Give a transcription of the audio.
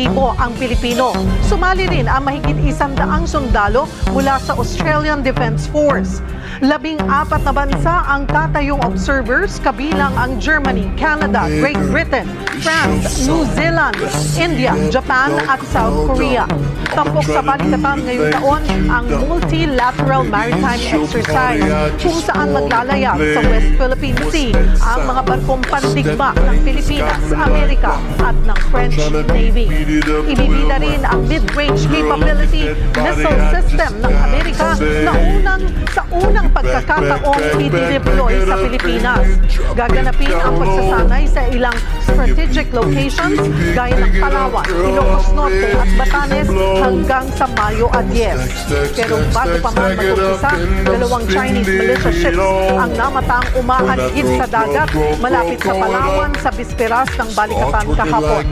ang Pilipino. Sumali rin ang mahigit 100 sundalo mula sa Australian Defence Force. 14 na bansa ang tatayong observers, kabilang ang Germany, Canada, Great Britain, France, New Zealand, India, Japan at South Korea. Tampok sa balikatan ngayong taon ang Multilateral Maritime Exercise, kung saan maglalayag sa West Philippine Sea ang mga barkong pandigma ng Pilipinas, Amerika at ng French Navy. Ibibida rin ang mid-range capability missile system ng Amerika na sa unang pagkakataong i-deploy sa Pilipinas. Gaganapin ang pagsasanay sa ilang strategic locations gaya ng Palawan, Ilocos Norte at Batanes hanggang sa Mayo 10. Pero bago pa man mag-umpisa, 2 Chinese militia ships ang namatang umaanhid sa dagat malapit sa Palawan sa bisperas ng balikatan kahapon.